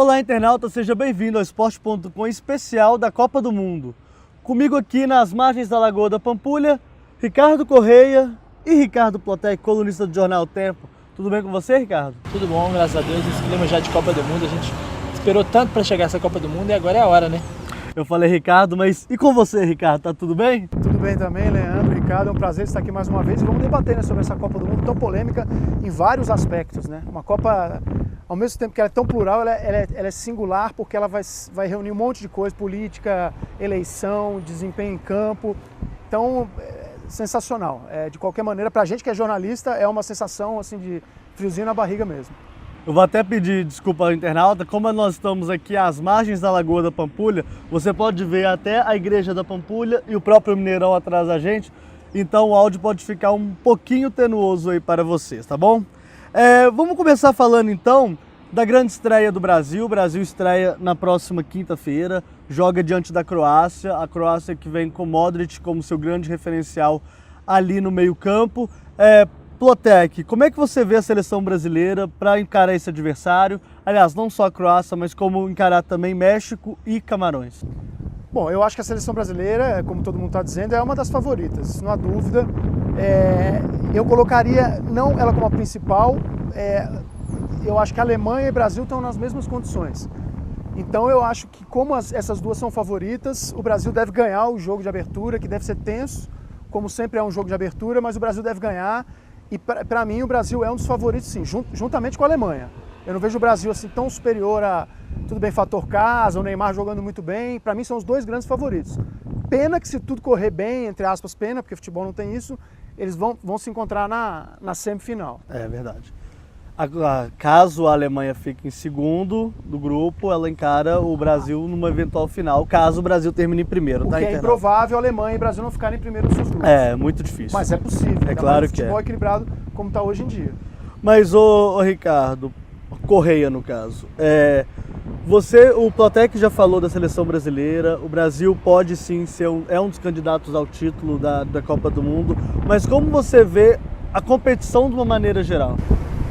Olá, internauta, seja bem-vindo ao Esporte.com especial da Copa do Mundo. Comigo aqui nas margens da Lagoa da Pampulha, Ricardo Correia e Ricardo Plotec, colunista do Jornal Tempo. Tudo bem com você, Ricardo? Tudo bom, graças a Deus. Esse clima já de Copa do Mundo, a gente esperou tanto para chegar essa Copa do Mundo e agora é a hora, né? Eu falei Ricardo, mas e com você, Ricardo? Tá tudo bem? Tudo bem também, Leandro, Ricardo, é um prazer estar aqui mais uma vez e vamos debater, né, sobre essa Copa do Mundo tão polêmica em vários aspectos, né? Uma Copa, ao mesmo tempo que ela é tão plural, ela é singular porque ela vai reunir um monte de coisa, política, eleição, desempenho em campo, então sensacional. De qualquer maneira, pra gente que é jornalista, é uma sensação assim de friozinho na barriga mesmo. Eu vou até pedir desculpa ao internauta, como nós estamos aqui às margens da Lagoa da Pampulha, você pode ver até a Igreja da Pampulha e o próprio Mineirão atrás da gente, então o áudio pode ficar um pouquinho tenuoso aí para vocês, tá bom? Vamos começar falando então da grande estreia do Brasil. O Brasil estreia na próxima quinta-feira, joga diante da Croácia, a Croácia que vem com Modric como seu grande referencial ali no meio-campo. Plotec, como é que você vê a seleção brasileira para encarar esse adversário? Aliás, não só a Croácia, mas como encarar também México e Camarões? Bom, eu acho que a seleção brasileira, como todo mundo está dizendo, é uma das favoritas, não há dúvida. Eu colocaria não ela como a principal, eu acho que a Alemanha e o Brasil estão nas mesmas condições. Então eu acho que como essas duas são favoritas, o Brasil deve ganhar o jogo de abertura, que deve ser tenso, como sempre é um jogo de abertura, mas o Brasil deve ganhar. E para mim o Brasil é um dos favoritos, sim, juntamente com a Alemanha. Eu não vejo o Brasil assim tão superior a, tudo bem, fator casa, o Neymar jogando muito bem. Para mim são os dois grandes favoritos. Pena que se tudo correr bem, entre aspas, pena, porque futebol não tem isso, eles vão se encontrar na semifinal. É verdade. Caso a Alemanha fique em segundo do grupo, ela encara o Brasil numa eventual final, caso o Brasil termine em primeiro. Porque é improvável a Alemanha e o Brasil não ficarem em primeiro nos seus grupos. É, muito difícil. Mas é possível. É claro que é. Futebol equilibrado como está hoje em dia. Mas, ô Ricardo, Correia no caso, o Plotec já falou da seleção brasileira, o Brasil pode sim ser um dos candidatos ao título da Copa do Mundo, mas como você vê a competição de uma maneira geral?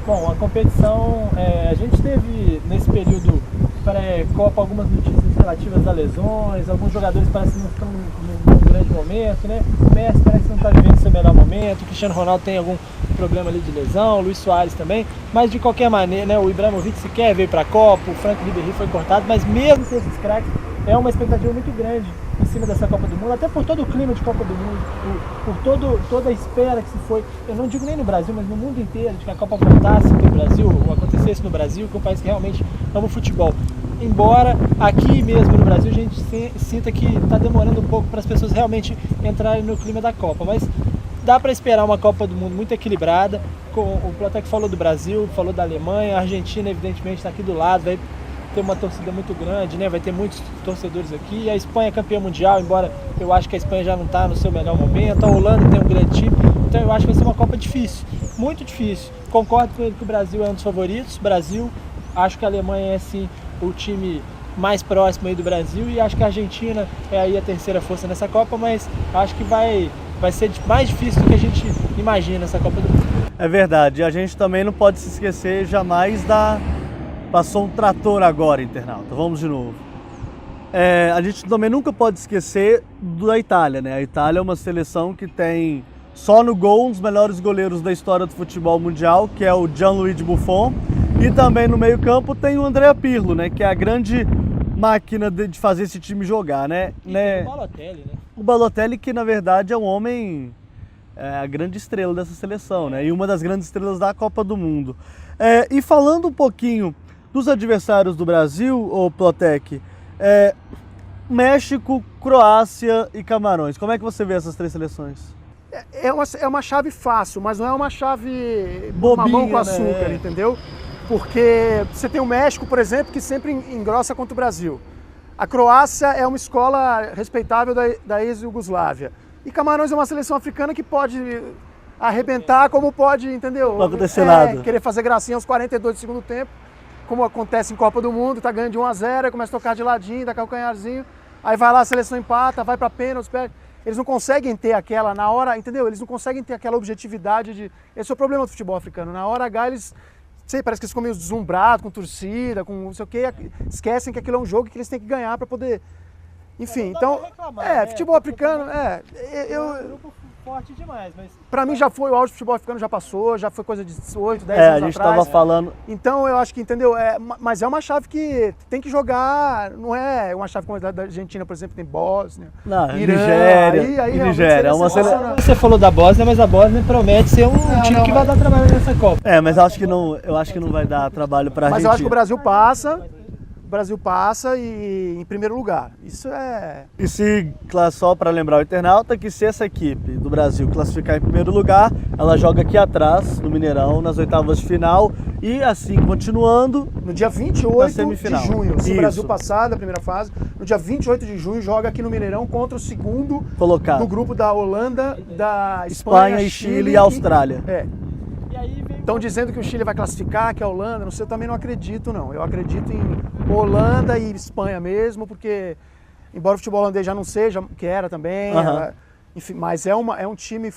Bom, a competição, a gente teve nesse período pré-Copa algumas notícias relativas a lesões, alguns jogadores parecem que não estão num grande momento, né? O Messi parece que não está vivendo seu melhor momento, o Cristiano Ronaldo tem algum problema ali de lesão, o Luis Soares também, mas de qualquer maneira, né, o Ibrahimovic sequer veio para a Copa, o Franck Ribéry foi cortado, mas mesmo com esses craques, é uma expectativa muito grande em cima dessa Copa do Mundo, até por todo o clima de Copa do Mundo, por toda a espera que se foi, eu não digo nem no Brasil, mas no mundo inteiro, de que a Copa voltasse no Brasil, ou acontecesse no Brasil, que é um país que realmente ama o futebol. Embora aqui mesmo no Brasil a gente sinta que está demorando um pouco para as pessoas realmente entrarem no clima da Copa, mas dá para esperar uma Copa do Mundo muito equilibrada. O Plotec falou do Brasil, falou da Alemanha, a Argentina evidentemente está aqui do lado, vai ter uma torcida muito grande, né? Vai ter muitos torcedores aqui. A Espanha é campeã mundial, embora eu acho que a Espanha já não está no seu melhor momento. A Holanda tem um grande time, então eu acho que vai ser uma Copa difícil, muito difícil. Concordo com ele que o Brasil é um dos favoritos. Brasil, acho que a Alemanha é sim o time mais próximo aí do Brasil e acho que a Argentina é aí a terceira força nessa Copa, mas acho que vai ser mais difícil do que a gente imagina essa Copa do Mundo. É verdade, e a gente também não pode se esquecer jamais Passou um trator agora, internauta. Vamos de novo. A gente também nunca pode esquecer da Itália, né? A Itália é uma seleção que tem só no gol um dos melhores goleiros da história do futebol mundial, que é o Gianluigi Buffon. E também no meio-campo tem o Andrea Pirlo, né? Que é a grande máquina de fazer esse time jogar, né? E tem o Balotelli, né? O Balotelli, que na verdade é um homem, a grande estrela dessa seleção, né? E uma das grandes estrelas da Copa do Mundo. E falando um pouquinho dos adversários do Brasil, ô Plotec, México, Croácia e Camarões. Como é que você vê essas três seleções? É uma chave fácil, mas não é uma chave bobinha, mamão com açúcar, né? entendeu? Porque você tem o México, por exemplo, que sempre engrossa contra o Brasil. A Croácia é uma escola respeitável da ex-Iugoslávia. E Camarões é uma seleção africana que pode arrebentar, como pode, entendeu? Não acontecer nada. Querer fazer gracinha aos 42 do segundo tempo, como acontece em Copa do Mundo, tá ganhando de 1-0, aí começa a tocar de ladinho, dá calcanharzinho, aí vai lá, a seleção empata, vai para pênaltis, perde. Eles não conseguem ter aquela, na hora, entendeu? Eles não conseguem ter aquela objetividade de... Esse é o problema do futebol africano. Na hora H, eles sei, parece que eles ficam meio deslumbrados com torcida, com não sei o quê, esquecem que aquilo é um jogo que eles têm que ganhar para poder... Enfim, Não dá então, pra reclamar, né? futebol africano, É um grupo forte demais, mas... pra mim já foi, o auge do futebol africano já passou, já foi coisa de 8, 10 a anos gente atrás. tava falando. Então eu acho que, entendeu? Mas é uma chave que tem que jogar, não é uma chave como a da Argentina, por exemplo, tem Bósnia, Não, Irã, Nigéria. aí E realmente Nigéria. seria É uma sensacional. Você falou da Bósnia, mas a Bósnia promete ser um time que vai dar trabalho nessa Copa. Mas eu acho que não vai dar trabalho pra Mas Argentina. eu acho que o Brasil passa e em primeiro lugar. Isso é... E se, só para lembrar o internauta, que se essa equipe do Brasil classificar em primeiro lugar, ela joga aqui atrás, no Mineirão, nas oitavas de final, e assim continuando. No dia Na 28 de semifinal. junho, se o Isso. Brasil passar da primeira fase, no dia 28 de junho joga aqui no Mineirão contra o segundo Colocado. do grupo da Holanda, da Espanha, Espanha, Chile e Austrália. E aí vem Estão dizendo que o Chile vai classificar, que a Holanda, não sei, eu também não acredito não. Eu acredito em Holanda e Espanha mesmo, porque embora o futebol holandês já não seja, que era também, Aham. enfim, mas é um time,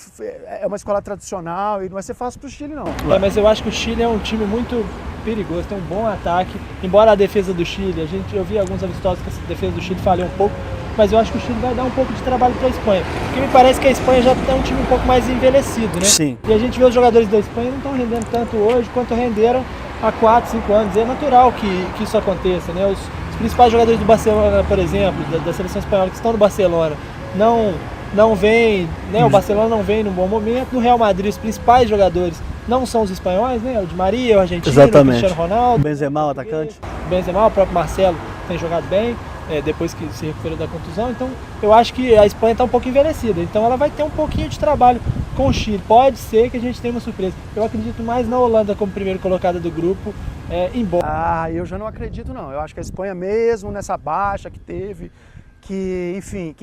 é uma escola tradicional e não vai ser fácil para o Chile não. mas eu acho que o Chile é um time muito perigoso, tem um bom ataque. Embora a defesa do Chile, eu vi alguns amistosos que a defesa do Chile falhou um pouco, mas eu acho que o Chile vai dar um pouco de trabalho para a Espanha. Porque me parece que a Espanha já é um time um pouco mais envelhecido, né? Sim. E a gente vê os jogadores da Espanha não estão rendendo tanto hoje quanto renderam há 4, 5 anos. E é natural que isso aconteça, né? Os principais jogadores do Barcelona, por exemplo, da seleção espanhola que estão no Barcelona, não vem, né? O Barcelona não vem num bom momento. No Real Madrid, os principais jogadores não são os espanhóis, né? O Di Maria, o argentino, Exatamente. o Cristiano Ronaldo, Benzema, o atacante. o Benzema, o próprio Marcelo tem jogado bem, depois que se recuperou da contusão. Então eu acho que a Espanha está um pouco envelhecida, então ela vai ter um pouquinho de trabalho com o Chile. Pode ser que a gente tenha uma surpresa. Eu acredito mais na Holanda como primeiro colocada do grupo, embora... Eu já não acredito não. Eu acho que a Espanha mesmo nessa baixa que teve, que, enfim,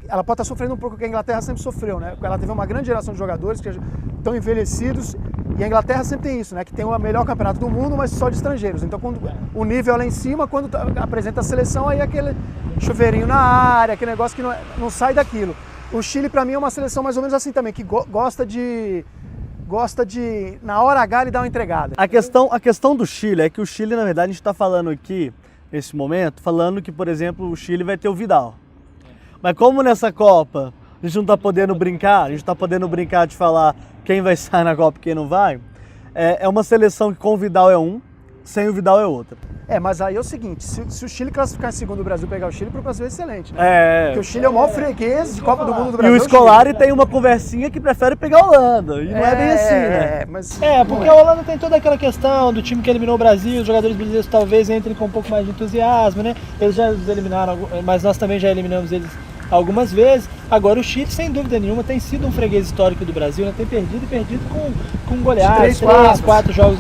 ela pode estar sofrendo um pouco o que a Inglaterra sempre sofreu, né? Porque ela teve uma grande geração de jogadores que estão envelhecidos e a Inglaterra sempre tem isso, né? Que tem o melhor campeonato do mundo, mas só de estrangeiros. Então, quando o nível é lá em cima, quando apresenta a seleção, aí é aquele chuveirinho na área, aquele negócio que não sai daquilo. O Chile, para mim, é uma seleção mais ou menos assim também, que gosta de, na hora H, ele dar uma entregada. A questão do Chile é que o Chile, na verdade, a gente está falando aqui, nesse momento, falando que, por exemplo, o Chile vai ter o Vidal. Mas como nessa Copa a gente não está podendo brincar, a gente está podendo brincar de falar quem vai sair na Copa e quem não vai, é uma seleção que com o Vidal é um, sem o Vidal é outra. Mas aí é o seguinte, se o Chile classificar em segundo o Brasil pegar o Chile, para o Brasil é excelente, né? Porque o Chile é o maior freguês de Copa do Mundo do E Brasil. o Scolari tem uma conversinha que prefere pegar a Holanda, e não é bem assim, né? Mas porque a Holanda tem toda aquela questão do time que eliminou o Brasil, os jogadores brasileiros talvez entrem com um pouco mais de entusiasmo, né? Eles já os eliminaram, mas nós também já eliminamos eles algumas vezes. Agora o Chile, sem dúvida nenhuma, tem sido um freguês histórico do Brasil, né? Tem perdido e perdido com goleadas, 3, 4 jogos,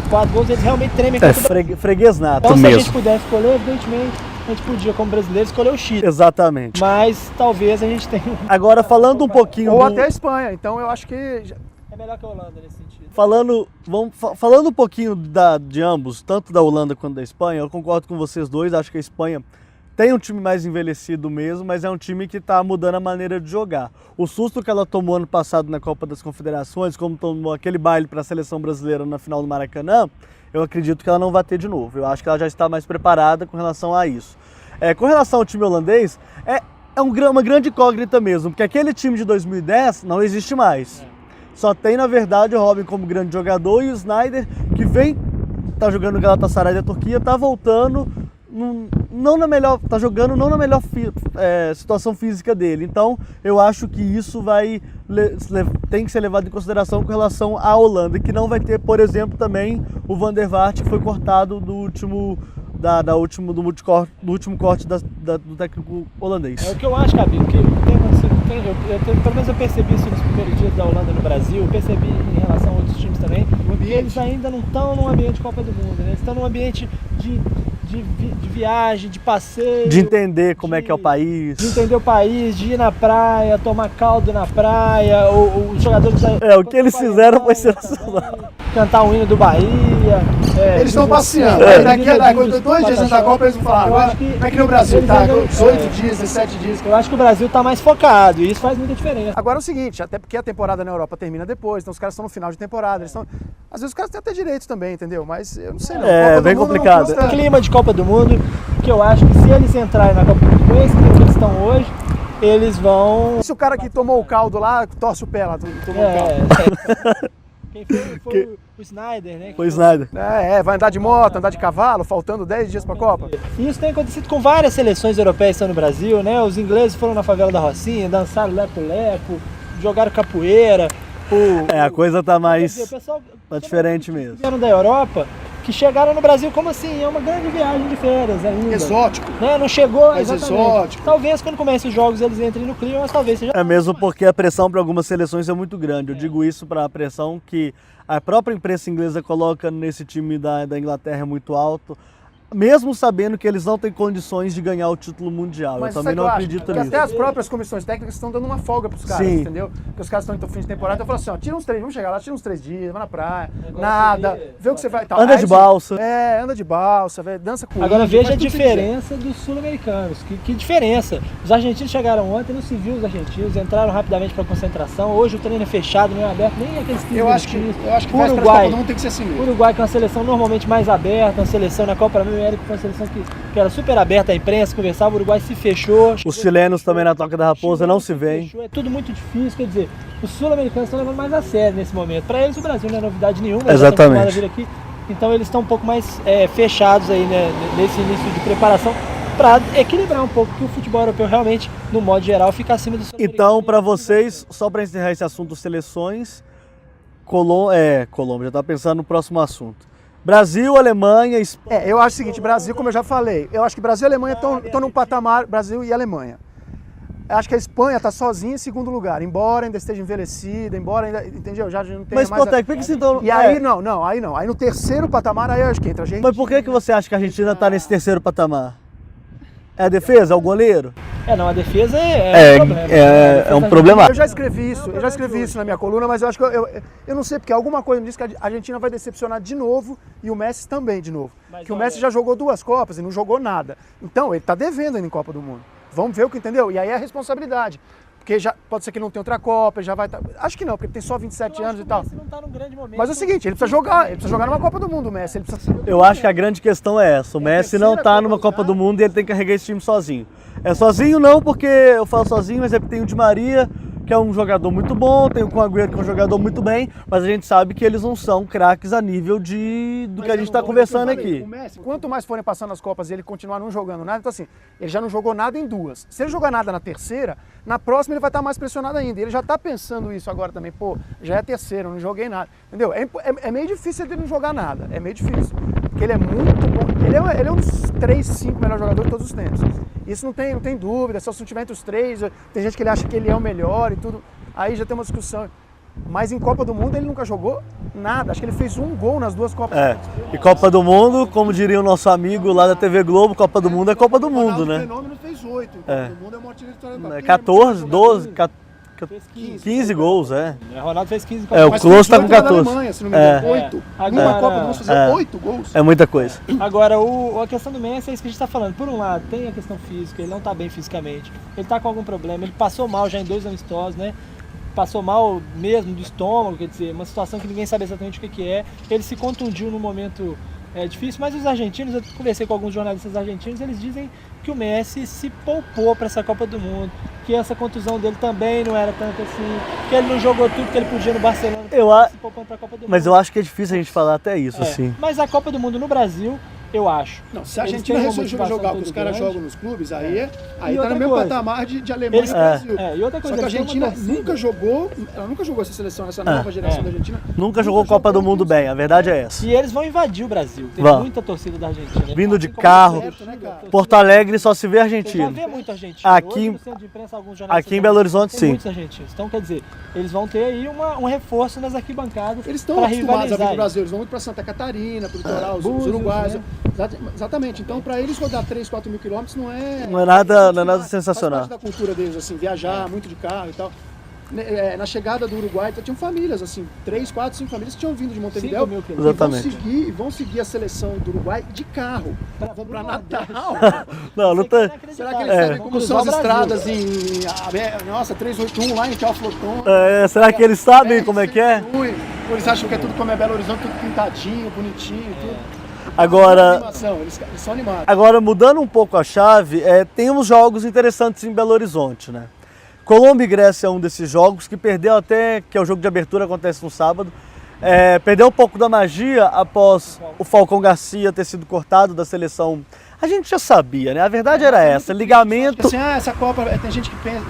4 gols, eles realmente tremem contra Freguês nato Então, se mesmo. a gente pudesse escolher, evidentemente, a gente podia, como brasileiro, escolher o Chile. Exatamente. Mas talvez a gente tenha... Agora, falando um pouquinho ou até a Espanha, então eu acho que... É melhor que a Holanda nesse sentido. Falando um pouquinho de ambos, tanto da Holanda quanto da Espanha, eu concordo com vocês dois, acho que a Espanha tem um time mais envelhecido mesmo, mas é um time que está mudando a maneira de jogar. O susto que ela tomou ano passado na Copa das Confederações, como tomou aquele baile para a seleção brasileira na final do Maracanã, eu acredito que ela não vai ter de novo. Eu acho que ela já está mais preparada com relação a isso. Com relação ao time holandês, é uma grande incógnita mesmo, porque aquele time de 2010 não existe mais. Só tem, na verdade, o Robin como grande jogador e o Sneijder, que tá jogando no Galatasaray da Turquia, tá voltando, tá jogando não na melhor situação física dele. Então, eu acho que isso tem que ser levado em consideração com relação à Holanda, que não vai ter, por exemplo, também o Van der Vaart, que foi cortado do último corte do técnico holandês. É o que eu acho, Cabinho, que pelo menos eu percebi isso nos primeiros dias da Holanda no Brasil, eu percebi em relação a outros times também, que eles ainda não estão num ambiente de Copa do Mundo, né? Eles estão num ambiente de viagem, de passeio. De entender como é que é o país. De entender o país, de ir na praia, tomar caldo na praia, os jogadores... O que eles fizeram foi sensacional. cantar o hino do Bahia. Eles estão passeando. Daqui a 2 dias antes da Copa eles vão falar, agora como é que no Brasil tá? 18 dias, 17 dias. Eu acho que o Brasil tá mais focado e isso faz muita diferença. Agora é o seguinte, até porque a temporada na Europa termina depois, então os caras estão no final de temporada. Às vezes os caras têm até direitos também, entendeu? Mas eu não sei não. É, Copa do bem Mundo complicado. não custa- Clima de Copa do Mundo, que eu acho que se eles entrarem na Copa do Mundo com esse clima que eles estão hoje, eles vão... Se o cara que tomou o caldo lá, torce o pé lá, tomou o caldo. Quem foi o Snyder, né? Foi Snyder. Vai andar de moto, andar de cavalo, faltando 10 dias pra Copa. E isso tem acontecido com várias seleções europeias que estão no Brasil, né? Os ingleses foram na favela da Rocinha, dançaram lepo-lepo, jogaram capoeira. A coisa tá mais... Quer dizer, o pessoal, tá diferente mesmo. Vieram da Europa, que chegaram no Brasil como assim? É uma grande viagem de férias ainda. Exótico. Né? Não chegou, Mais exatamente. exótico. Talvez quando comecem os jogos eles entrem no clima, mas talvez seja... É mesmo porque a pressão para algumas seleções é muito grande. Eu digo isso para a pressão que a própria imprensa inglesa coloca nesse time da Inglaterra é muito alto, mesmo sabendo que eles não têm condições de ganhar o título mundial. Mas eu também não acredito que nisso. até as próprias comissões técnicas estão dando uma folga pros caras, Sim. entendeu? Porque os caras estão em fim de temporada, então eu falo assim, ó, tira uns 3, vamos chegar lá, tira uns 3 dias, vai na praia, nada, vê o que você vai... Tal. Anda de balsa. Anda de balsa, dança com Agora índio, veja a faz tudo que você quiser. diferença dos sul-americanos. Que diferença! Os argentinos chegaram ontem, não se viu os argentinos, entraram rapidamente para concentração. Hoje o treino é fechado, não é aberto, nem aqueles 15 Eu acho que o véspera da Uruguai, Copa do Mundo tem que ser assim o mesmo. Uruguai, que é uma seleção normalmente mais aberta, uma seleção na Copa América, foi uma seleção que era super aberta, a imprensa conversava, o Uruguai se fechou. Os chilenos também na Toca da Raposa não se veem. Fechou, é tudo muito difícil, quer dizer, os sul-americanos estão levando mais a sério nesse momento. Para eles o Brasil não é novidade nenhuma, eles já estão acostumados a vir aqui, então eles estão um pouco mais fechados aí, né, nesse início de preparação, para equilibrar um pouco que o futebol europeu realmente, no modo geral, fica acima do sul-americano. Então, para vocês, só para encerrar esse assunto seleções, Colômbia, já está pensando no próximo assunto. Brasil, Alemanha, Espanha. Eu acho o seguinte, Brasil, como eu já falei, eu acho que Brasil e Alemanha estão num patamar, Brasil e Alemanha. Eu acho que a Espanha está sozinha em segundo lugar, embora ainda esteja envelhecida, embora ainda, entendeu? Já não tenha Mas, mais... Potec, por que você então... E aí aí não. Aí no terceiro patamar, aí eu acho que entra a gente. Mas por que você acha que a Argentina está nesse terceiro patamar? É a defesa? É o goleiro? Não, a defesa é um problema. É um problema. Eu já escrevi isso na minha coluna, mas eu acho que eu não sei, porque alguma coisa me diz que a Argentina vai decepcionar de novo e o Messi também de novo. Mas que o Messi já jogou 2 Copas e não jogou nada. Então, ele está devendo ainda em Copa do Mundo. Vamos ver o que entendeu? E aí é a responsabilidade. Porque já, pode ser que ele não tenha outra Copa, ele já vai... Acho que não, porque ele tem só 27 anos e tal. O Messi não tá num grande momento. Mas é o seguinte, ele precisa jogar numa Copa do Mundo, o Messi. Ele precisa... Eu acho que a grande questão é essa. O Messi não está numa Copa do Mundo e ele tem que carregar esse time sozinho. É sozinho não porque eu falo sozinho, mas é porque tem o Di Maria, que é um jogador muito bom, tem o Kun Agüero, que é um jogador muito bem, mas a gente sabe que eles não são craques a nível do que a gente está conversando aqui. O Messi, quanto mais forem passando as Copas e ele continuar não jogando nada, então assim, ele já não jogou nada em 2. Se ele jogar nada na terceira, na próxima ele vai estar mais pressionado ainda. Ele já está pensando isso agora também, já é a terceira, eu não joguei nada. Entendeu? É meio difícil ele não jogar nada, é meio difícil. Porque ele é muito bom, ele é um dos 3, 5 melhores jogadores de todos os tempos. Isso não tem dúvida, só se não tiver entre os 3, tem gente que ele acha que ele é o melhor e tudo, aí já tem uma discussão. Mas em Copa do Mundo ele nunca jogou nada, acho que ele fez 1 gol nas 2 Copas. E Copa do Mundo, como diria o nosso amigo lá da TV Globo, Copa do Mundo é Copa do Mundo, né? O Fenômeno fez 8, Copa do Mundo é uma artilharia 14, 12, 15 gols, O Ronaldo fez 15 o Klose está com 14. Alemanha, se não me engano, 8. Numa Copa vamos fazer 8 gols. É muita coisa. Agora, a questão do Messi é isso que a gente está falando. Por um lado, tem a questão física, ele não está bem fisicamente, ele está com algum problema, ele passou mal já em 2 amistosos, né? Passou mal mesmo do estômago, quer dizer, uma situação que ninguém sabe exatamente o que é. Ele se contundiu num momento difícil, mas os argentinos, eu conversei com alguns jornalistas argentinos, eles dizem que o Messi se poupou para essa Copa do Mundo, que essa contusão dele também não era tanto assim, que ele não jogou tudo que ele podia no Barcelona, se poupando para a Copa do Mundo. Mas eu acho que é difícil a gente falar até isso, assim. Mas a Copa do Mundo no Brasil, eu acho. Não, se a Argentina resolver jogar porque os caras jogam nos clubes, aí tá no mesmo patamar de Alemanha e Brasil. E outra coisa, só que a Argentina nunca jogou essa seleção, essa nova geração da Argentina. Nunca jogou Copa do Mundo bem, a verdade é essa. E eles vão invadir o Brasil, tem muita torcida da Argentina. Vindo de carro, Porto Alegre só se vê argentino. Já vê muito argentino. Aqui, no centro de imprensa, alguns jornalistas aqui em Belo Horizonte, sim. Muitos argentinos. Então, quer dizer, eles vão ter aí um reforço nas arquibancadas. Eles estão acostumados a vir pro Brasil, eles vão muito para Santa Catarina, pro litoral, os uruguaios. Né? Exatamente. Então, para eles rodar 3, 4 mil quilômetros não é nada sensacional. Faz parte da cultura deles, assim, viajar muito de carro e tal. na chegada do Uruguai, tinham famílias, assim, 3, 4, 5 famílias que tinham vindo de Montevidéu 5 mil quilômetros. e vão seguir a seleção do Uruguai de carro para Natal. Não tem. Será que eles sabem como são as estradas nossa, 381 lá em Teófilo Será que eles sabem como é que é? Ou eles acham que é tudo como é Belo Horizonte, tudo pintadinho, bonitinho, tudo. Agora, Eles são animados. agora, mudando um pouco a chave, tem uns jogos interessantes em Belo Horizonte, né? Colômbia e Grécia é um desses jogos que perdeu até, que é o jogo de abertura, acontece no sábado, perdeu um pouco da magia após o Falcão Garcia ter sido cortado da seleção. A gente já sabia, né? A verdade era essa, ligamento... Assim, essa Copa, tem gente que pensa...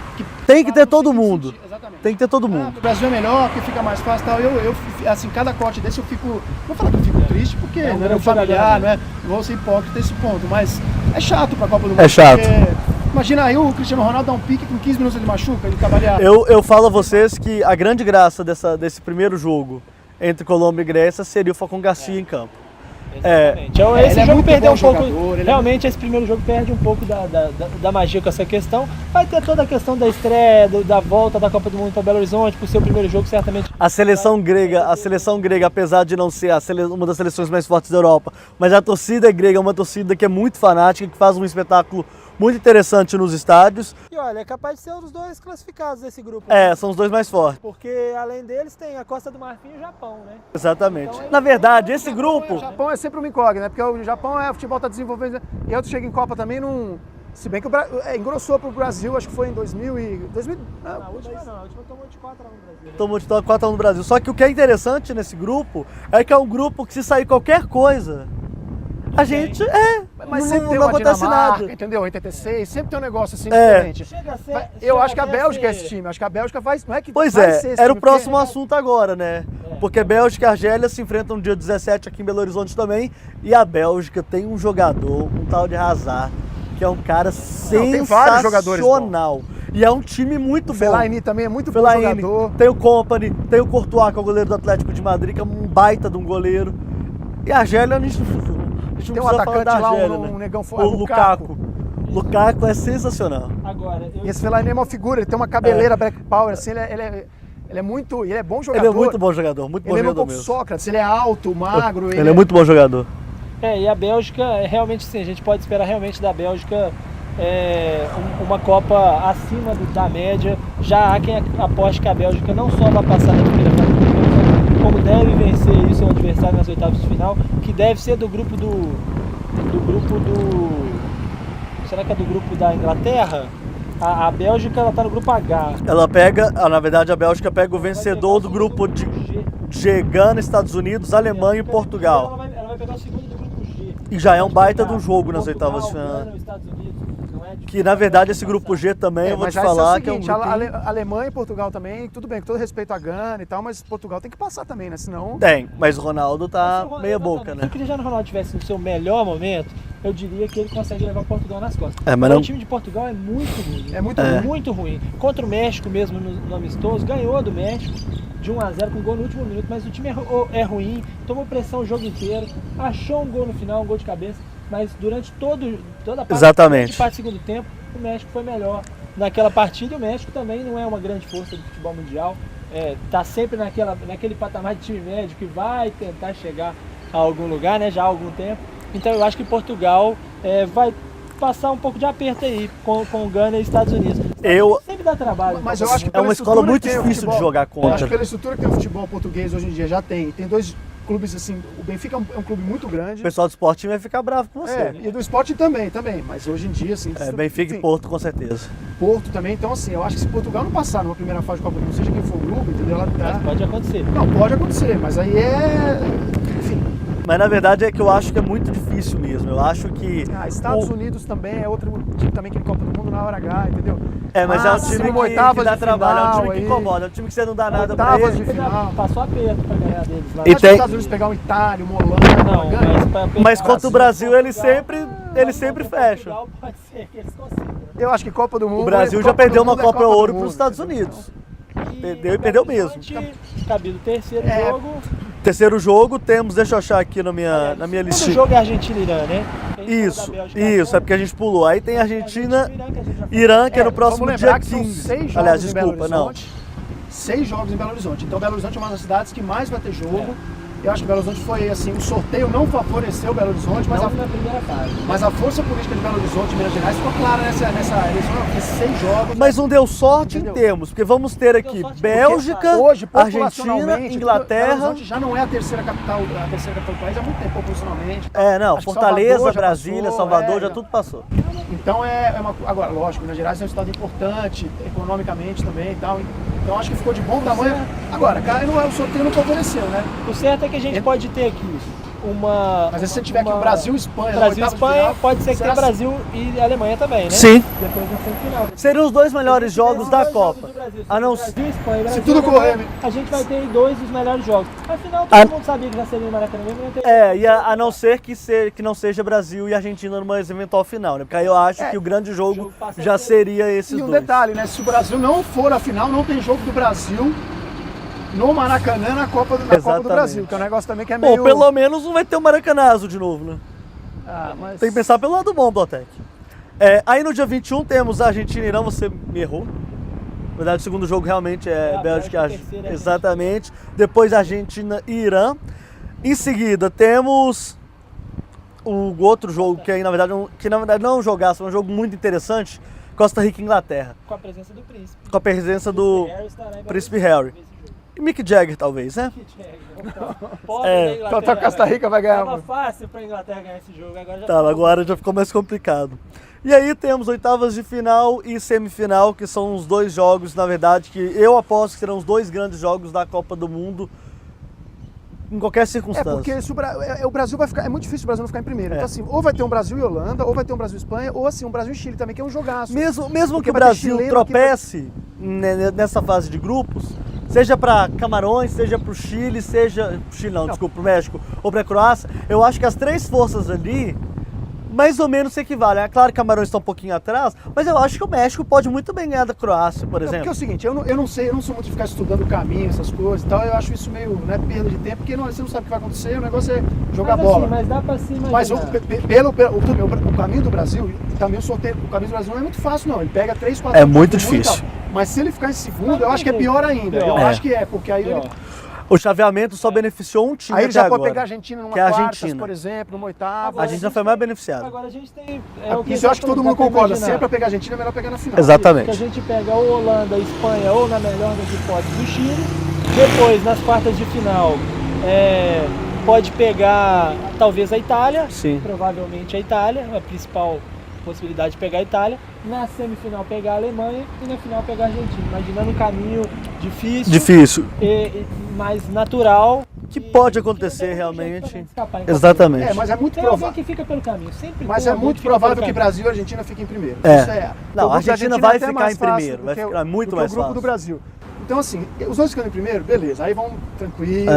Tem que ter todo mundo. Exatamente. Tem que ter todo mundo. O Brasil é melhor, porque fica mais fácil e tal. Eu, assim, cada corte desse eu fico... Vou falar que eu fico triste, porque não é familiar, não vou ser hipócrita nesse ponto, mas é chato pra Copa do Mundo. É chato. Imagina aí o Cristiano Ronaldo dá um pique com 15 minutos ele machuca, ele trabalhar. Eu falo a vocês que a grande graça desse primeiro jogo entre Colômbia e Grécia seria o Falcão Garcia em campo. Exatamente. Então, esse jogo perdeu um pouco. Jogador, Realmente, esse primeiro jogo perde um pouco da magia com essa questão. Vai ter toda a questão da estreia, da volta da Copa do Mundo para Belo Horizonte, por ser o primeiro jogo, certamente. A seleção grega, apesar de não ser uma das seleções mais fortes da Europa, mas a torcida grega é uma torcida que é muito fanática, que faz um espetáculo muito interessante nos estádios. E olha, é capaz de ser os dois classificados desse grupo. São os dois mais fortes. Porque além deles tem a Costa do Marfim e o Japão, né? Exatamente. Então, Na verdade, esse grupo... O Japão é sempre uma incógnita, né? Porque o Japão o futebol está desenvolvendo. E outro chega em Copa também não. Se bem que engrossou para o Brasil, acho que foi em 2000 e... A última tomou de 4x1 no Brasil. Tomou de 4x1 no Brasil. Só que o que é interessante nesse grupo é que é um grupo que se sair qualquer coisa, a gente Mas não, sempre tem não uma acontece Dinamarca, nada. entendeu? 86, sempre tem um negócio assim diferente. Eu acho que a Bélgica é esse time, acho que a Bélgica faz, não é que Pois vai ser esse era time, o próximo porque- assunto agora, né? Porque Bélgica e Argélia se enfrentam no dia 17 aqui em Belo Horizonte também. E a Bélgica tem um jogador, um tal de Hazard, que é um cara tem vários jogadores sensacional. E é um time muito O bom. Fellaini também é muito bom Fellaini, jogador. tem o Kompany, tem o Courtois, que é o goleiro do Atlético de Madrid, que é um baita de um goleiro. E a Argélia, a gente não Tem um precisa falar da atacante lá, Argélia, um né? negão O forte, Lukaku. Lukaku é sensacional. Agora, E esse Fellaini é uma figura, ele tem uma cabeleira black power, assim, ele é bom jogador. Ele é muito bom jogador, muito bom Ele lembra um jogador pouco mesmo. Sócrates, ele é alto, magro. Ele é muito bom jogador. e a Bélgica, realmente sim, a gente pode esperar realmente da Bélgica uma Copa acima da média. Já há quem aposte que a Bélgica não só vai passar na primeira fase, como deve vencer isso, o adversário nas oitavas de final, que deve ser do grupo do será que é do grupo da Inglaterra? A Bélgica, ela tá no grupo H. Ela pega, na verdade, a Bélgica pega o vencedor do grupo de G, Gana, Estados Unidos, Alemanha e Portugal. Ela vai pegar o segundo do grupo G. E já é um baita de um jogo nas Portugal, oitavas de final. Gana, Estados Unidos, não é difícil. Que na verdade esse grupo G também, eu vou mas te já isso falar é o que é um seguinte, grupo... a Alemanha e Portugal também, tudo bem, com todo respeito à Gana e tal, mas Portugal tem que passar também, né? Senão. Tem, mas o Ronaldo tá Se o meia Ronaldo- boca, Se né? o Cristiano Ronaldo estivesse no seu melhor momento, eu diria que ele consegue levar Portugal nas costas. Mas Agora, não- o time de Portugal é muito ruim. É muito ruim. Muito ruim. Contra o México mesmo no amistoso, ganhou do México de 1-0 com gol no último minuto, mas o time é ruim, tomou pressão o jogo inteiro, achou um gol no final, um gol de cabeça, mas durante toda a parte, Exatamente. parte do segundo tempo, o México foi melhor naquela partida. O México também não é uma grande força do futebol mundial, tá sempre naquele patamar de time médio que vai tentar chegar a algum lugar, né, já há algum tempo. Então eu acho que Portugal vai passar um pouco de aperto aí com Gana e Estados Unidos. Sempre dá trabalho. Mas eu acho que É uma pela escola estrutura muito que tem o difícil de futebol- jogar contra. Eu acho que pela estrutura que tem o futebol português hoje em dia, já tem dois clubes assim, o Benfica é um clube muito O grande. pessoal do esporte vai ficar bravo com você. E do esporte também, mas hoje em dia, assim. Benfica e enfim, Porto, com certeza. Porto também, então assim, eu acho que se Portugal não passar numa primeira fase de Copa do Mundo, seja quem for o grupo, entendeu? Ela tá. Mas pode acontecer. Não, pode acontecer, mas aí enfim. Mas na verdade é que eu acho que é muito difícil mesmo. Eu acho que... Estados Unidos também é outro time também que ele Copa do Mundo na hora H, entendeu? Mas é um time que oitavas dá de trabalho, é um time final que aí. incomoda, é um time que você não dá nada pra Oitavas ele. de final. Passou aperto pra ganhar deles lá. E Acho que tem- os Estados Unidos pegar um Itália, um Holanda, Não, ganha. Mas contra o Brasil ele Portugal- sempre fecha. Portugal pode ser que eles consigam. Eu acho que Copa do Mundo. O Brasil já Copa do perdeu uma Mundo é Copa do Ouro Mundo, para os Estados entendeu? Unidos. Perdeu e perdeu mesmo. Cabido terceiro jogo. Terceiro jogo temos, deixa eu achar aqui na minha O listinha. jogo é Argentina e Irã, né? Quem for Isso, da Bélgica é agora, porque a gente pulou. Aí tem Argentina, Irã, que a gente já falou. Irã, que é no Vamos próximo lembrar dia que são 15. 6 jogos Aliás, em Belo desculpa, não. Horizonte. 6 jogos em Belo Horizonte. Então Belo Horizonte é uma das cidades que mais vai ter jogo. Eu acho que Belo Horizonte foi assim, o sorteio não favoreceu Belo Horizonte, mas, Não na primeira fase. mas a força política de Belo Horizonte e Minas Gerais ficou clara nessa eleição, porque 6 jogos. Mas não deu sorte Entendeu? em termos, porque vamos ter aqui sorte Bélgica, Hoje, Argentina, populacionalmente, Belo Inglaterra. Horizonte já não é a terceira capital do país há muito tempo, populacionalmente. Não, Acho que Fortaleza, Salvador já Brasília, passou, Salvador, já tudo passou. Então agora, lógico, Minas Gerais é um estado importante, economicamente também e tal. Então acho que ficou de bom tamanho. Agora, cara, o sorteio não favoreceu, né? O certo é que a gente pode ter aqui uma... Mas se você tiver aqui o Brasil e Espanha, Brasil e na oitava de Espanha, final, pode ser que será tenha Brasil e Alemanha também, né? Sim. Depois da semifinal. Seriam os 2 melhores jogos da Dois jogos Copa. do Brasil. A não Brasil, Espanha, e Brasil, tudo Alemanha, correr, né? a gente vai ter 2 dos melhores jogos. Afinal, todo mundo sabia que já seria no Maracanã mesmo. E a não ser que não seja Brasil e Argentina numa eventual final, né? Porque aí eu acho que o grande jogo já seria esses E um dois. detalhe, né? Se o Brasil não for à final, não tem jogo do Brasil no Maracanã na Copa do Brasil, que é um negócio também que é meio... Bom, pelo menos não vai ter o Maracanazo de novo, né? mas... Tem que pensar pelo lado bom, Blotec. Aí no dia 21 temos a Argentina e Irã, você me errou. Na verdade, o segundo jogo realmente é Bélgica e Argentina. Exatamente. Depois Argentina e Irã. Em seguida temos o outro jogo que aí na verdade não é um jogaço, é um jogo muito interessante, Costa Rica e Inglaterra. Com a presença do príncipe. Com a presença do Príncipe Harry. E Mick Jagger, talvez, né? Então a Costa Rica vai ganhar. Tava fácil pra Inglaterra ganhar esse jogo, agora já Tá, agora já ficou mais complicado. E aí temos oitavas de final e semifinal, que são os 2 jogos, na verdade, que eu aposto que serão os 2 grandes jogos da Copa do Mundo em qualquer circunstância. Porque se o Brasil vai ficar... É muito difícil o Brasil não ficar em primeiro. Então assim, ou vai ter um Brasil e Holanda, ou vai ter um Brasil e Espanha, ou assim, um Brasil e Chile também, que é um jogaço. Mesmo que o vai ter Brasil chileno tropece nessa fase de grupos, seja para Camarões, seja para o Chile, pro México ou para a Croácia, eu acho que as 3 forças ali mais ou menos se equivalem. É claro que Camarões está um pouquinho atrás, mas eu acho que o México pode muito bem ganhar da Croácia, por exemplo. Porque é o seguinte, eu não sou muito de ficar estudando o caminho, essas coisas e tal, eu acho isso meio perda de tempo, porque você não sabe o que vai acontecer, o negócio é jogar bola. Assim, mas dá pra se imaginar. Mas o caminho do Brasil, também o caminho do Brasil não é muito fácil não, ele pega 3, 4... É muito difícil. Mas se ele ficar em segundo, eu acho que é pior ainda. Eu acho que porque aí ele... O chaveamento só beneficiou um time Aí ele já pode agora, pegar a Argentina numa que é a quartas, Argentina. por exemplo, numa oitava. A Argentina foi mais beneficiada. Agora a gente tem... Isso eu acho que todo mundo concorda. Se é pra pegar a Argentina, é melhor pegar na final. Exatamente. Que a gente pega ou Holanda, Espanha, ou na melhor das hipóteses do Chile. Depois, nas quartas de final, pode pegar talvez a Itália. Sim. Provavelmente a Itália, a principal possibilidade de pegar a Itália. Na semifinal pegar a Alemanha e na final pegar a Argentina. Imaginando um caminho difícil. Mais natural. Que pode acontecer realmente. Exatamente. Mas é muito Tem provável. alguém que fica pelo caminho. Sempre Mas tem é alguém muito que fica provável pelo que caminho. Brasil e Argentina fiquem em primeiro. É. Isso é. Não, O a grupo da Argentina vai até é ficar mais em primeiro, fácil vai do que ficar muito do que mais o grupo fácil. do Brasil. Então assim, os dois ficando em primeiro, beleza. Aí vão tranquilo,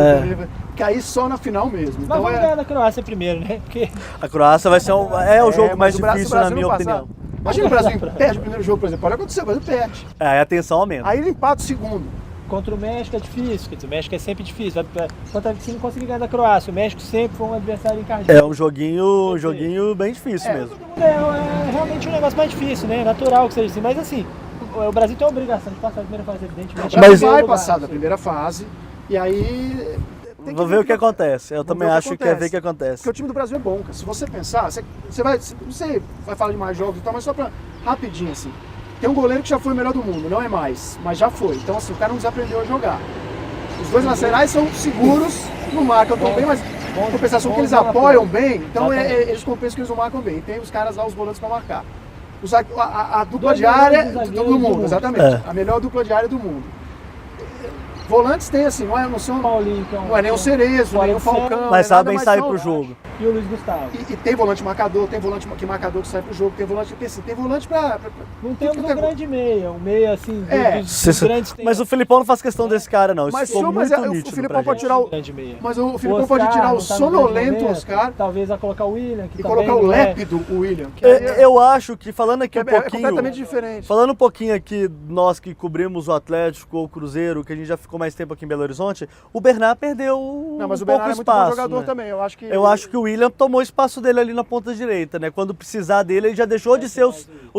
que aí só na final mesmo. Mas Então vamos ganhar da Croácia primeiro, né? Porque A Croácia vai ser o jogo mais mas o Brasil difícil, na não minha passar. opinião. Imagina o Brasil perde o primeiro jogo, por exemplo. Pode acontecer, o Brasil perde. Aí a tensão aumenta. Aí ele empata o segundo. contra o México é difícil, quer dizer, o México é sempre difícil. Se não conseguir ganhar da Croácia, o México sempre foi um adversário encardido. É um joguinho bem difícil mesmo. Todo mundo é realmente um negócio mais difícil, né? Natural que seja assim. Mas assim, o Brasil tem a obrigação de passar a primeira fase, evidentemente. Mas vai passar da primeira fase e aí... Vou ver o que acontece. Eu também acho que é ver o que acontece. Porque o time do Brasil é bom, cara. Se você pensar, você vai falar de mais jogos e tal, mas só pra rapidinho assim. Tem um goleiro que já foi o melhor do mundo, não é mais, mas já foi. Então assim, o cara não desaprendeu a jogar. Os dois laterais são seguros, não marcam tão bem, mas em compensação que eles apoiam bem, então eles compensam que eles não marcam bem. Tem os caras lá, os volantes pra marcar. A dupla diária do mundo, exatamente. A melhor dupla diária do mundo. Volantes tem assim, não são Paulinho, não é nem o Cerezo, nem o Falcão. Mas sabem sair pro jogo. E o Luiz Gustavo. E tem volante marcador, tem volante que sai pro jogo, tem volante pra... Não tem um grande meia, um meia assim, dos grandes... Mas o Filipão não faz questão desse cara não, isso mas ficou muito nítido. O Filipão pode tirar o... Mas o Filipão pode tirar o sonolento Oscar. Talvez a colocar o William, que e colocar o lépido William. Eu acho que, falando aqui um pouquinho... É completamente diferente. Falando um pouquinho aqui, nós que cobrimos o Atlético ou o Cruzeiro, que a gente já ficou mais tempo aqui em Belo Horizonte, o Bernard perdeu um pouco espaço. Não, mas o Bernard é muito bom jogador também. Eu acho que o William tomou o espaço dele ali na ponta direita, né? Quando precisar dele, ele já deixou de ser o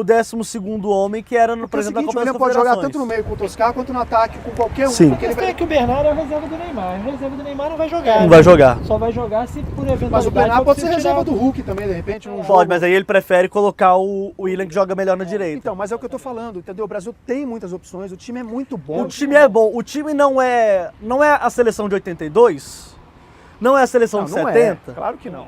12º homem que era no, por exemplo, da Copa o das William pode jogar Confederações. tanto no meio com o Toscar quanto no ataque com qualquer um. Sim. Porque ele Mas tem que o Bernardo é o reserva do Neymar. O reserva do Neymar não vai jogar. Não vai jogar. Só vai jogar se por eventualidade... Mas o Bernardo pode ser tirar reserva do Hulk também, de repente, num jogo. Pode, mas aí ele prefere colocar o William que joga melhor na direita. Então, mas é o que eu tô falando, entendeu? O Brasil tem muitas opções, o time é muito bom. O time é bom. O time não é a seleção de 82, não é a seleção de não 70, é, claro que não.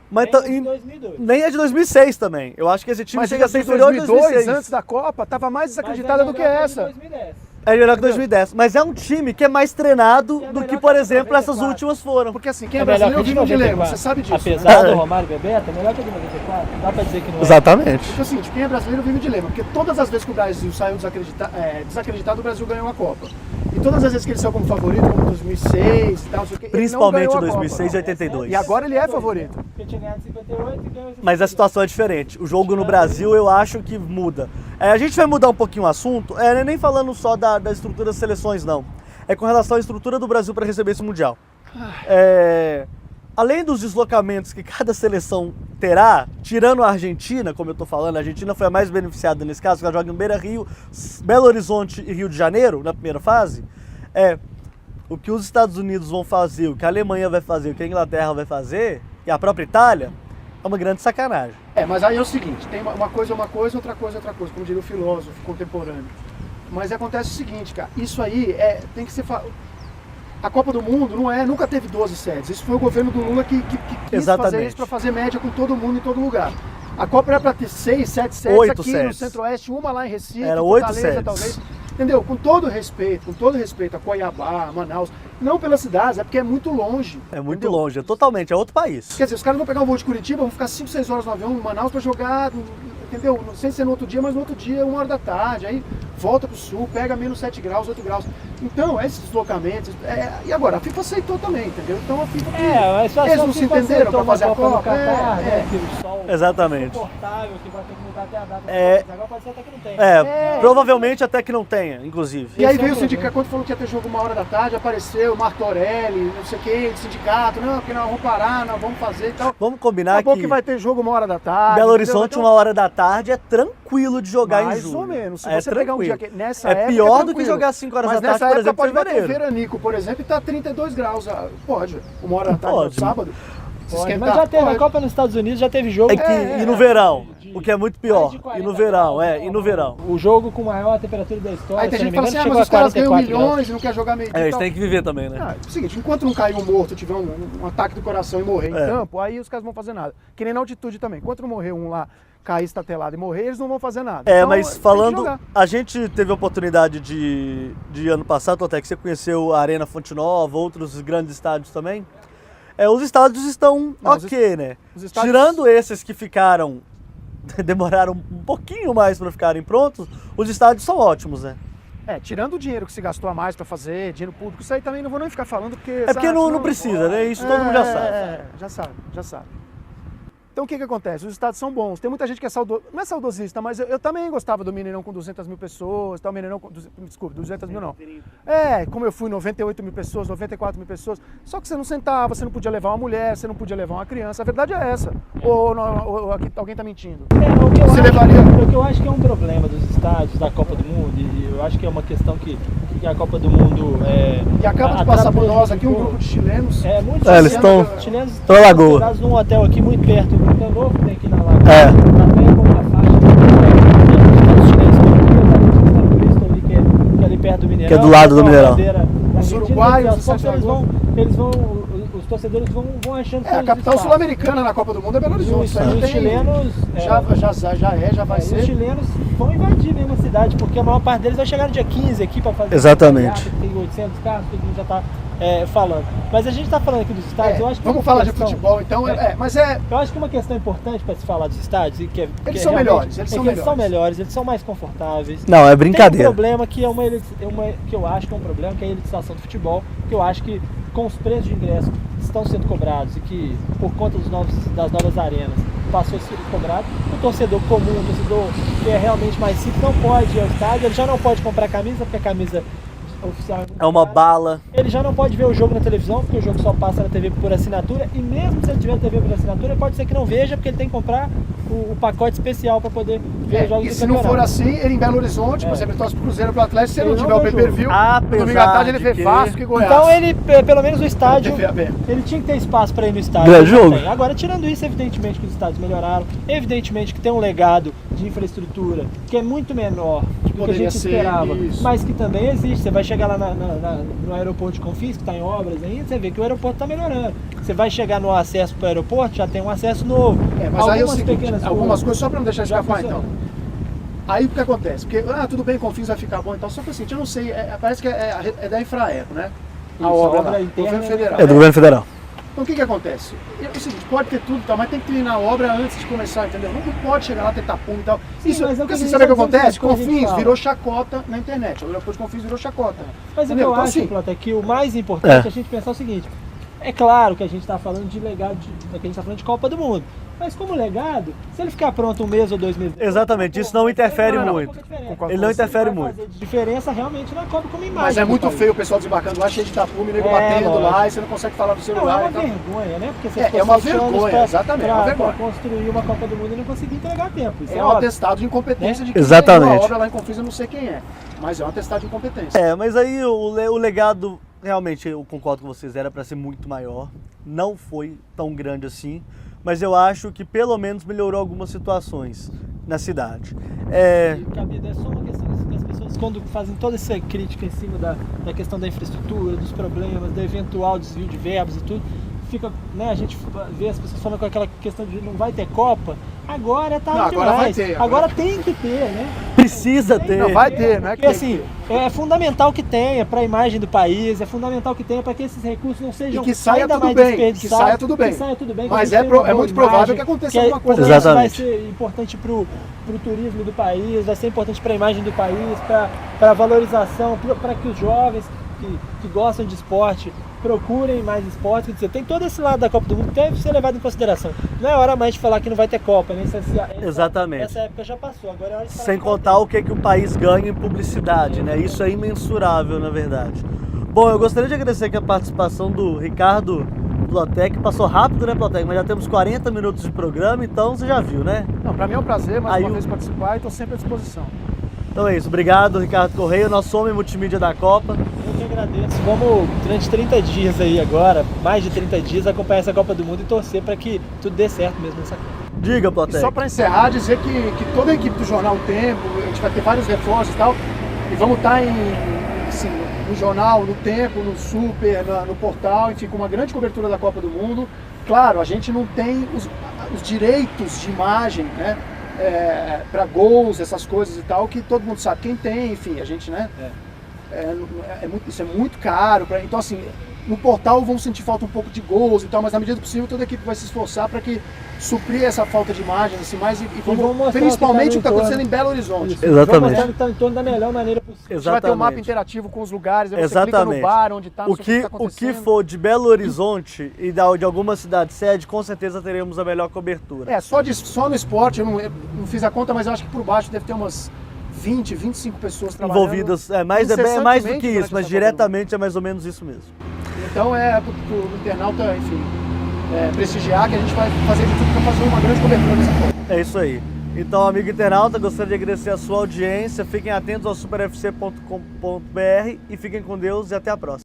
mas Nem de 2002. nem é de 2006 também. Eu acho que esse time Mas chega a em ser inferior a 2002, 2006. antes da Copa, tava mais Mas desacreditada do que essa. 2010. É melhor que 2010. Mas é um time que é mais treinado E é do melhor que, por que exemplo, essas 94. últimas foram. Porque assim, quem é É melhor brasileiro que vive um de dilema, 94. você sabe disso. Apesar né? do Romário e Bebeto, é melhor que a de 94. Dá pra dizer que não é. Exatamente. Porque assim, quem é brasileiro vive um dilema, porque todas as vezes que o Brasil saiu desacreditado, o Brasil ganhou a Copa. E todas as vezes que ele saiu como favorito, como 2006 e tal, não sei o quê, ele não Principalmente ganhou a 2006 e Copa. 82. E agora ele é favorito. Porque tinha ganhado 58 e ganhou... Mas a situação é diferente. O jogo no Brasil eu acho que muda. A gente vai mudar um pouquinho o assunto, nem falando só da estrutura das seleções, não. É com relação à estrutura do Brasil para receber esse Mundial. Além dos deslocamentos que cada seleção terá, tirando a Argentina, como eu estou falando, a Argentina foi a mais beneficiada nesse caso, porque ela joga em Beira-Rio, Belo Horizonte e Rio de Janeiro, na primeira fase, o que os Estados Unidos vão fazer, o que a Alemanha vai fazer, o que a Inglaterra vai fazer, e a própria Itália, é uma grande sacanagem. Mas aí é o seguinte, tem uma coisa, outra coisa, como diria o filósofo contemporâneo. Mas acontece o seguinte, cara, isso aí tem que ser... A Copa do Mundo nunca teve 12 sedes. Isso foi o governo do Lula que quis fazer isso para fazer média com todo mundo em todo lugar. A Copa era para ter 6, 7 sedes 8 aqui sedes. no Centro-Oeste, uma lá em Recife, Era 8 Fortaleza, sedes. talvez. Entendeu? Com todo respeito a Cuiabá, a Manaus, não pelas cidades, é porque é muito longe. É muito entendeu? longe, é outro país. Quer dizer, os caras vão pegar um voo de Curitiba, vão ficar 5, 6 horas no avião em Manaus para jogar, entendeu? Sem ser no outro dia, mas no outro dia, 1 hora da tarde, aí volta pro sul, pega menos 7 graus, 8 graus. Então, esses deslocamentos, e agora, a FIFA aceitou também, entendeu? Então a FIFA, mas só eles não se entenderam para fazer a no Copa. Catar, né? Que o sol Exatamente. insuportável, que vai ter que mudar até a data. Agora pode ser até que não tem. Provavelmente até que não tenha, inclusive. E aí Esse é veio o o sindicato, quando falou que ia ter jogo 1 hora da tarde, apareceu o Martorelli, não sei quem, do sindicato, não, porque nós vamos parar, nós vamos fazer e tal. Vamos combinar Acabou que que vai ter jogo 1 hora da tarde. Belo entendeu? Horizonte, Então, 1 hora da tarde, é tranquilo de jogar em julho. mais ou menos. Se É você pegar um dia tranquilo. que nessa É época, pior do que tranquilo. jogar 5 horas Mas da tarde, nessa por época exemplo, pode em bater fevereiro. veranico, por exemplo, e tá 32 graus. Pode. 1 hora da tarde Pode. no sábado. Se Pode, esquentar, mas já teve pode. a Copa nos Estados Unidos, já teve jogo. E no verão, de- o que é muito mais pior. de E 40 no verão, graus, e no verão. O jogo com maior temperatura da história, Aí tem se gente não que me fala engano, assim, mas chegou a os caras ganham 44 graus. milhões e não quer jogar meio dia e Eles tal. têm que viver também, né? É o seguinte, enquanto não cair um morto, tiver um ataque do coração e morrer em campo, aí os caras não vão fazer nada. Que nem na altitude também. Enquanto não morrer um lá, cair estatelado e morrer, eles não vão fazer nada. Então, Mas tem que falando, jogar. a gente teve a oportunidade de ano passado, até que você conheceu a Arena Fonte Nova, outros grandes estádios também. Os estádios estão Não, né? os estádios- Tirando esses que ficaram, demoraram um pouquinho mais para ficarem prontos, os estádios são ótimos, né? Tirando o dinheiro que se gastou a mais pra fazer, dinheiro público, isso aí também não vou nem ficar falando, porque... Porque não precisa, né? Isso todo mundo já sabe. Já sabe. Então o que acontece? Os estádios são bons. Tem muita gente que é não é saudosista, mas eu também gostava do Mineirão com 200 mil pessoas, tal, Mineirão com, desculpa, 200 mil não. Como eu fui, 98 mil pessoas, 94 mil pessoas. Só que você não sentava, você não podia levar uma mulher, você não podia levar uma criança. A verdade é essa. Ou aqui, alguém tá mentindo. Você levaria? O que eu acho que é um problema dos estádios da Copa do Mundo, e eu acho que é uma questão que a Copa do Mundo E acaba de passar por nós aqui um grupo de chilenos. Muitos eles chilenos estão na Lagoa. hospedados num hotel aqui muito perto do Hotel Novo, que tem aqui na Lagoa. É. Também com uma faixa de chilenos estão ali, que é ali perto do Mineirão. Que é do lado do com a Mineirão. bandeira da Os Argentina, uruguaios, aos poucos os os torcedores vão achando A capital sul-americana na Copa do Mundo é Belo Horizonte. Isso aí não os tem- chilenos já vai os ser. chilenos vão invadir mesmo a cidade, porque a maior parte deles vai chegar no dia 15 aqui para fazer Exatamente. que tem 800 carros, todo mundo já está falando. Mas a gente está falando aqui dos estádios, eu acho que Vamos uma falar de questão- futebol então, mas é. Eu acho que uma questão importante para se falar dos estádios, e que Eles são realmente- melhores, eles é são que eles são melhores. melhores, eles são mais confortáveis. Não, é Tem um brincadeira. problema que que eu acho que é um problema, que é a elitização do futebol, que eu acho que com os preços de ingresso que estão sendo cobrados e que por conta das novas arenas passou a ser cobrado, o torcedor comum, o torcedor que é realmente mais simples, não pode ir ao estádio, ele já não pode comprar camisa, porque a camisa oficial. É uma bala. Ele já não pode ver o jogo na televisão, porque o jogo só passa na TV por assinatura, e mesmo se ele tiver TV por assinatura, pode ser que não veja, porque ele tem que comprar o pacote especial para poder ver os jogos e do se não campeonato. for assim, ele em Belo Horizonte, por exemplo, ele torce pro Cruzeiro, pro Atlético, se ele não Ele tiver não o vê o pay-per-view, Apesar domingo à tarde ele de vê que- Vasco e Goiás. Então ele, pelo menos no estádio, TV aberta. ele tinha que ter espaço para ir no estádio. Grande ele não jogo. tem. Agora, tirando isso, evidentemente que os estádios melhoraram, evidentemente que tem um legado de infraestrutura que é muito menor do que a Poderia gente ser esperava, isso. mas que também existe. Você vai chegar lá no aeroporto de Confins, que está em obras ainda, você vê que o aeroporto está melhorando. Você vai chegar no acesso para o aeroporto, já tem um acesso novo. Mas aí é o Algumas seguinte, pequenas algumas coisas, só para não deixar já escapar então. funcionam. Aí o que acontece? Porque, tudo bem, Confins vai ficar bom e tal, só que assim, eu não sei, parece que é da Infraero, né? Isso, a obra obra lá, interna governo é federal. É do governo federal. Então o que acontece? É o seguinte, pode ter tudo e tal, mas tem que terminar a obra antes de começar, entendeu? Não pode chegar lá, ter tapume e tal. Sim, Isso, mas é o porque que assim, a gente sabe o que tá dizendo, acontece? quando a gente Confins fala. virou chacota na internet. O aeroporto de Confins virou chacota. Mas o que Entendeu? eu Então, acho, assim, Plata, é que o mais importante é a gente pensar o seguinte: é claro que a gente está falando de legado, que a gente está falando de Copa do Mundo, mas como legado, se ele ficar pronto um mês ou 2 meses depois, Exatamente, isso não interfere muito. Concordo Ele não com você. interfere Vai muito. fazer diferença realmente na Copa como imagem. Mas é do muito país. feio o pessoal desembarcando lá, cheio de tapume, nego É, batendo lógico. lá, e você não consegue falar do Não, é celular uma e tal. vergonha, né? Porque você É ficou uma 7 anos vergonha, exatamente, é uma vergonha. pra construir uma Copa do Mundo e não conseguir entregar a tempo. Isso É um óbvio. atestado de incompetência de quem Exatamente. tem uma obra lá em Confins, eu não sei quem é. Mas é um atestado de incompetência. É, mas aí o legado, realmente, eu concordo com vocês, era para ser muito maior. Não foi tão grande assim, mas eu acho que pelo menos melhorou algumas situações na cidade. E, Cabida, é só uma questão assim, que as pessoas, quando fazem toda essa crítica em cima da questão da infraestrutura, dos problemas, do eventual desvio de verbas e tudo, fica, né, a gente vê as pessoas falando com aquela questão de não vai ter Copa. Agora é tarde Não, agora demais. vai ter, Agora agora- tem que ter, né? Precisa ter. Não, vai ter, não é que Porque tem assim, é fundamental que tenha para a imagem do país, é fundamental que tenha para que esses recursos não sejam E que saia ainda tudo mais bem, desperdiçados, que saia tudo bem. que saia tudo bem, que Mas a gente tenha uma é boa muito provável imagem, que aconteça que alguma coisa. porque isso vai Exatamente. ser importante para o turismo do país, vai ser importante para a imagem do país, para a valorização, para que os jovens que gostam de esporte procurem mais esporte. Quer dizer, tem todo esse lado da Copa do Mundo que deve ser levado em consideração. Não é hora mais de falar que não vai ter Copa, né? Exatamente. Essa época já passou, agora é hora de falar Sem que vai contar o que o país ganha em publicidade, né? Isso é imensurável, na verdade. Bom, eu gostaria de agradecer aqui a participação do Ricardo Plotec. Passou rápido, né, Plotec? Mas já temos 40 minutos de programa, então você já viu, né? Não, pra mim é um prazer mais Aí uma o- vez participar e estou sempre à disposição. Então é isso. Obrigado, Ricardo Correia, nosso homem multimídia da Copa. Eu que agradeço. Vamos, durante 30 dias aí agora, mais de 30 dias, acompanhar essa Copa do Mundo e torcer para que tudo dê certo mesmo nessa Copa. Diga, E Plotec. só para encerrar, dizer que toda a equipe do Jornal Tempo, a gente vai ter vários reforços e tal, e vamos estar assim, no jornal, no Tempo, no Super, no portal, enfim, com uma grande cobertura da Copa do Mundo. Claro, a gente não tem os direitos de imagem, né? Para gols, essas coisas e tal, que todo mundo sabe quem tem, enfim, a gente, né? Isso é muito caro. Então, assim, no portal vão sentir falta um pouco de gols e tal, mas na medida do possível toda a equipe vai se esforçar para que suprir essa falta de imagem, assim, mais e vamos mostrar principalmente o que está o que tá no acontecendo em Belo Horizonte. Isso. Exatamente. Vamos mostrar que está em torno da melhor maneira possível. A gente vai ter um mapa Exatamente. interativo com os lugares, aí você clica Exatamente. no bar onde está, O que for de Belo Horizonte e de alguma cidade sede, com certeza teremos a melhor cobertura. Só no esporte, eu não fiz a conta, mas eu acho que por baixo deve ter umas 20, 25 pessoas trabalhando. Envolvidas, é mais do que incessantemente isso, durante mas essa diretamente é mais ou menos isso mesmo. Então é pro internauta, enfim, prestigiar que a gente vai fazer de tudo para fazer uma grande cobertura dessa Copa. É isso aí. Então, amigo internauta, gostaria de agradecer a sua audiência. Fiquem atentos ao superfc.com.br e fiquem com Deus e até a próxima.